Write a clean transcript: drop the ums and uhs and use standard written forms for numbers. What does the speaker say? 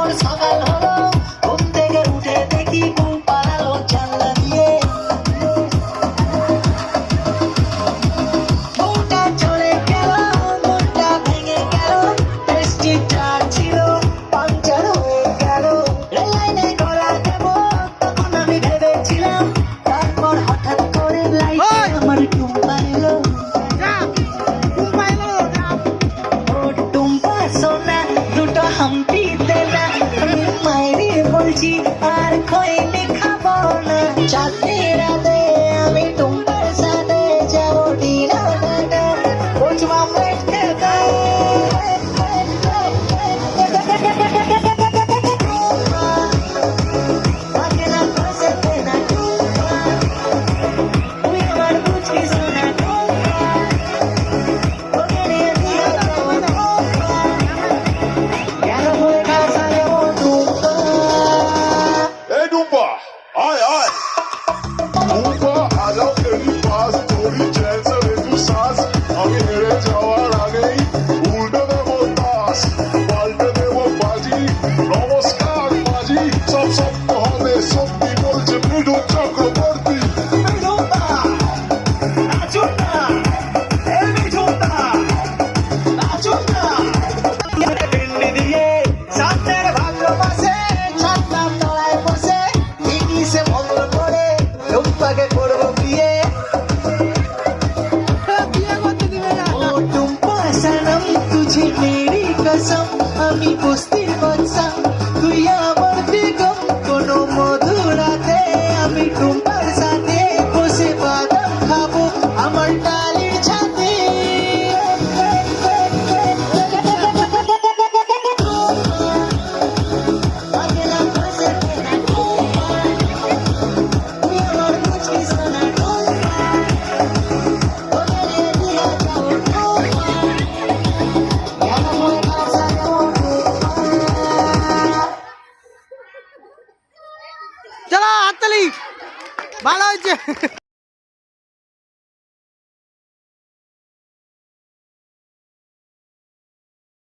তারপর সকাল হলো, ঘুম থেকে উঠে দেখি বউ পালালো জানলা দিয়ে। বউটা চলে গেল, মনটা ভেঙে গেল, টেস্টিটা ছিল পাংচার হয়ে গেল। রেল লাইনে গলা দেব তখন আমি ভেবেছিলাম, তারপর হঠাৎ করে লাইটে আমার টুম্পা এলো। ও টুম্পা সোনা, দুটো হাম্পি দে না, আমি মায়েরে বলছি আর খৈনি খাবো না। চাঁদনি রাতে আমি টুম্পার সাথে যাবো ডিনারে, বুঝবো পেট খেতে। থাকে না বসে না টুম্পা, তুই আমার বুঝিস না টুম্পা, ওকে নিয়ে দিয়ে যাবো টুম্পা, কেন হয়ে কাছে যাবো টুম্পা। এই টুম্পা, আয় আয় টুম্পা, আজাও তেরি পাস, তোরি চ্যান্স রে তু সাস। আমি হেরে যাওয়ার আগেই উল্টে দেবো তাস, পাল্টে দেবো বাজি। নমস্কার বাজি, সব সত্য হবে সত্যি বলছে মৃদু চক্রবর্তী। টুম্পা, নাচুন না, এই টুম্পা, নাচুন না। পিন্ডি দিয়ে সামনের ভালোবাসে, ছাদনার তলায় বসে ইংলিশে বন্ধ করে টুম্পাকে করবো বিয়ে। ও টুম্পা সনম, তুঝে মেরি কসম, আমি বস্তির বাদশা, তুই আমার বেগম। কোনো মধুরাতে আমি টুম্পার সাথে বসে বাদাম খাবো আমার ডালের ছাদে। থাকে না বসে না টুম্পা, তুই আমার বুঝিস না টুম্পা, ওকে নিয়ে দিয়ে যাবো টুম্পা, কেন হয়ে কাছে যাবো টুম্পা। চলো হাততালি, ভালো হয়েছে।